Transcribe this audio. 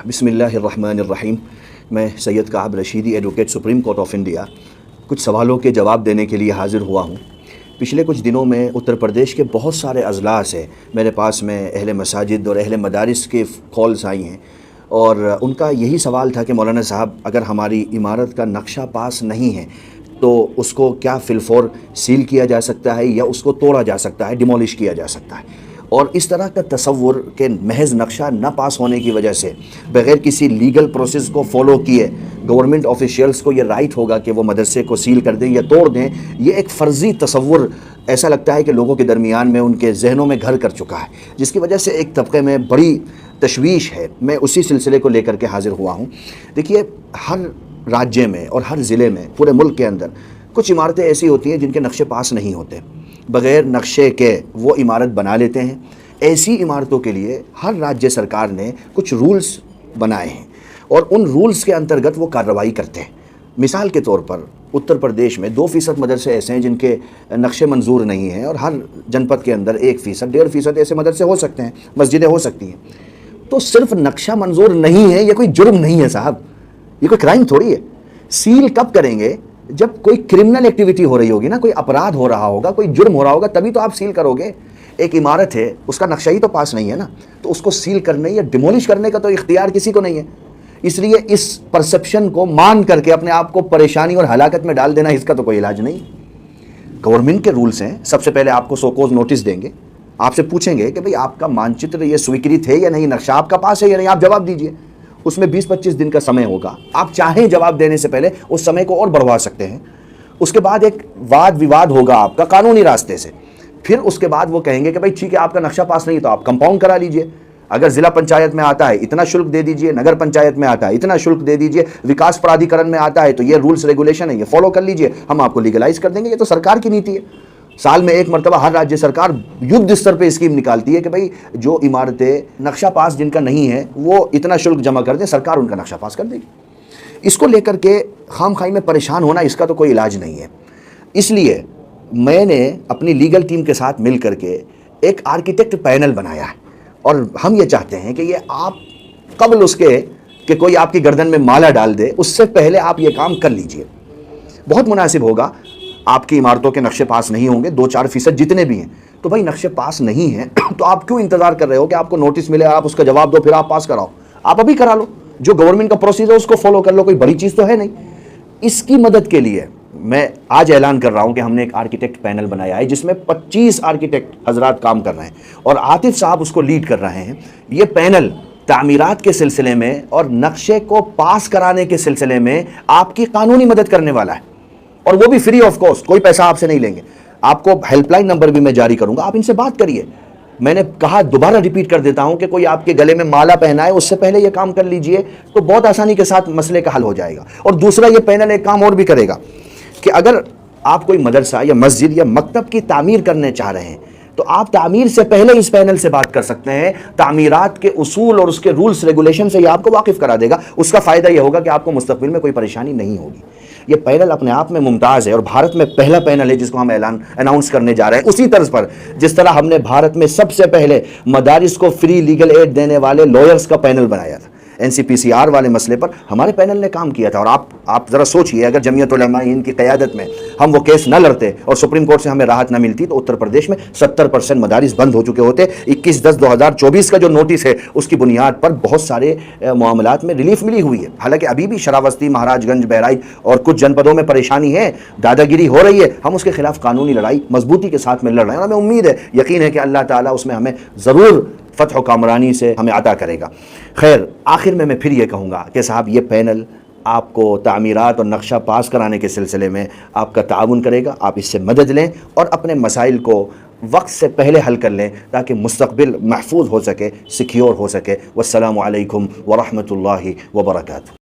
بسم اللہ الرحمن الرحیم۔ میں Syed Kaab Rashidi advocate supreme court of India کچھ سوالوں کے جواب دینے کے لیے حاضر ہوا ہوں۔ پچھلے کچھ دنوں میں اتر پردیش کے بہت سارے اضلاع سے میرے پاس میں اہل مساجد اور اہل مدارس کے کالز آئی ہیں، اور ان کا یہی سوال تھا کہ مولانا صاحب اگر ہماری عمارت کا نقشہ پاس نہیں ہے تو اس کو کیا فی الفور سیل کیا جا سکتا ہے یا اس کو توڑا جا سکتا ہے، ڈیمولش کیا جا سکتا ہے؟ اور اس طرح کا تصور کہ محض نقشہ نہ پاس ہونے کی وجہ سے بغیر کسی لیگل پروسیس کو فالو کیے گورنمنٹ آفیشیلز کو یہ رائٹ ہوگا کہ وہ مدرسے کو سیل کر دیں یا توڑ دیں، یہ ایک فرضی تصور ایسا لگتا ہے کہ لوگوں کے درمیان میں ان کے ذہنوں میں گھر کر چکا ہے، جس کی وجہ سے ایک طبقے میں بڑی تشویش ہے۔ میں اسی سلسلے کو لے کر کے حاضر ہوا ہوں۔ دیکھیے، ہر راجیہ میں اور ہر ضلع میں پورے ملک کے اندر کچھ عمارتیں ایسی ہوتی ہیں جن کے نقشے پاس نہیں ہوتے، بغیر نقشے کے وہ عمارت بنا لیتے ہیں۔ ایسی عمارتوں کے لیے ہر راجیہ سرکار نے کچھ رولز بنائے ہیں اور ان رولز کے انترگت وہ کارروائی کرتے ہیں۔ مثال کے طور پر اتر پردیش میں 2% مدرسے ایسے ہیں جن کے نقشے منظور نہیں ہیں، اور ہر جنپد کے اندر 1%، 1.5% ایسے مدرسے ہو سکتے ہیں، مسجدیں ہو سکتی ہیں۔ تو صرف نقشہ منظور نہیں ہے، یہ کوئی جرم نہیں ہے صاحب، یہ کوئی کرائم تھوڑی ہے۔ سیل کب کریں گے؟ جب کوئی کرمنل ایکٹیویٹی ہو رہی ہوگی نا، کوئی اپرادھ ہو رہا ہوگا، کوئی جرم ہو رہا ہوگا، تبھی تو آپ سیل کرو گے۔ ایک عمارت ہے، اس کا نقشہ ہی تو پاس نہیں ہے نا، تو اس کو سیل کرنے یا ڈیمولش کرنے کا تو اختیار کسی کو نہیں ہے۔ اس لیے اس پرسپشن کو مان کر کے اپنے آپ کو پریشانی اور ہلاکت میں ڈال دینا، اس کا تو کوئی علاج نہیں۔ گورنمنٹ کے رولز ہیں، سب سے پہلے آپ کو سوکوز نوٹس دیں گے، آپ سے پوچھیں گے کہ بھئی آپ کا مانچتر یہ سویکرت ہے یا نہیں، نقشہ آپ کا پاس ہے یا نہیں، آپ جواب دیجئے۔ اس میں 20-25 دن کا سمے ہوگا، آپ چاہیں جواب دینے سے پہلے اس سمے کو اور بڑھوا سکتے ہیں۔ اس کے بعد ایک واد وواد ہوگا آپ کا قانونی راستے سے، پھر اس کے بعد وہ کہیں گے کہ بھئی ٹھیک ہے، آپ کا نقشہ پاس نہیں تو آپ کمپاؤنڈ کرا لیجئے۔ اگر ضلع پنچایت میں آتا ہے اتنا شلک دے دیجئے، نگر پنچایت میں آتا ہے اتنا شلک دے دیجئے، وکاس پرادھیکرن میں آتا ہے تو یہ رولز ریگولیشن ہے، یہ فالو کر لیجئے، ہم آپ کو لیگلائز کر دیں گے۔ یہ تو سرکار کی نیتی ہے۔ سال میں ایک مرتبہ ہر راجیہ سرکار یدھ استر پہ اسکیم نکالتی ہے کہ بھئی جو عمارتیں نقشہ پاس جن کا نہیں ہے وہ اتنا شلک جمع کر دیں، سرکار ان کا نقشہ پاس کر دے گی۔ اس کو لے کر کے خام خواہی میں پریشان ہونا، اس کا تو کوئی علاج نہیں ہے۔ اس لیے میں نے اپنی لیگل ٹیم کے ساتھ مل کر کے ایک آرکیٹیکٹ پینل بنایا ہے، اور ہم یہ چاہتے ہیں کہ یہ آپ قبل اس کے کہ کوئی آپ کی گردن میں مالا ڈال دے، اس سے پہلے آپ یہ کام کر لیجئے۔ بہت مناسب ہوگا، آپ کی عمارتوں کے نقشے پاس نہیں ہوں گے، 2-4% جتنے بھی ہیں، تو بھائی نقشے پاس نہیں ہیں تو آپ کیوں انتظار کر رہے ہو کہ آپ کو نوٹس ملے، آپ اس کا جواب دو، پھر آپ پاس کراؤ؟ آپ ابھی کرا لو، جو گورنمنٹ کا پروسیجر ہے اس کو فالو کر لو، کوئی بڑی چیز تو ہے نہیں۔ اس کی مدد کے لیے میں آج اعلان کر رہا ہوں کہ ہم نے ایک آرکیٹیکٹ پینل بنایا ہے جس میں 25 آرکیٹیکٹ حضرات کام کر رہے ہیں، اور عاطف صاحب اس کو لیڈ کر رہے ہیں۔ یہ پینل تعمیرات کے سلسلے میں اور نقشے کو پاس کرانے کے سلسلے میں آپ کی قانونی مدد کرنے والا ہے، اور وہ بھی فری آف کاسٹ، کوئی پیسہ آپ سے نہیں لیں گے۔ آپ کو ہیلپ لائن نمبر بھی میں جاری کروں گا، آپ ان سے بات کریے۔ میں نے کہا، دوبارہ ریپیٹ کر دیتا ہوں کہ کوئی آپ کے گلے میں مالا پہنائے اس سے پہلے یہ کام کر لیجئے، تو بہت آسانی کے ساتھ مسئلے کا حل ہو جائے گا۔ اور دوسرا، یہ پینل ایک کام اور بھی کرے گا کہ اگر آپ کوئی مدرسہ یا مسجد یا مکتب کی تعمیر کرنے چاہ رہے ہیں تو آپ تعمیر سے پہلے اس پینل سے بات کر سکتے ہیں۔ تعمیرات کے اصول اور اس کے رولز ریگولیشن سے یہ آپ کو واقف کرا دے گا۔ اس کا فائدہ یہ ہوگا کہ آپ کو مستقبل میں کوئی پریشانی نہیں ہوگی۔ یہ پینل اپنے آپ میں ممتاز ہے، اور بھارت میں پہلا پینل ہے جس کو ہم اناؤنس کرنے جا رہے ہیں، اسی طرز پر جس طرح ہم نے بھارت میں سب سے پہلے مدارس کو فری لیگل ایڈ دینے والے لائرز کا پینل بنایا تھا۔ NCPCR والے مسئلے پر ہمارے پینل نے کام کیا تھا، اور آپ ذرا سوچئے، اگر جمعیت علماء ہند کی قیادت میں ہم وہ کیس نہ لڑتے اور سپریم کورٹ سے ہمیں راحت نہ ملتی تو اتر پردیش میں 70% مدارس بند ہو چکے ہوتے۔ 21/10/2024 کا جو نوٹس ہے اس کی بنیاد پر بہت سارے معاملات میں ریلیف ملی ہوئی ہے۔ حالانکہ ابھی بھی شراوستی، مہاراج گنج، بہرائچ اور کچھ جنپدوں میں پریشانی ہے، دادا گیری ہو رہی ہے۔ ہم اس کے خلاف قانونی لڑائی مضبوطی کے ساتھ میں لڑ رہے ہیں، اور ہمیں امید ہے، یقین ہے کہ اللہ تعالیٰ اس میں ہمیں ضرور فتح و کامرانی سے ہمیں عطا کرے گا۔ خیر، آخر میں پھر یہ کہوں گا کہ صاحب یہ پینل آپ کو تعمیرات اور نقشہ پاس کرانے کے سلسلے میں آپ کا تعاون کرے گا۔ آپ اس سے مدد لیں اور اپنے مسائل کو وقت سے پہلے حل کر لیں تاکہ مستقبل محفوظ ہو سکے، سیکیور ہو سکے۔ والسلام علیکم ورحمۃ اللہ وبرکاتہ۔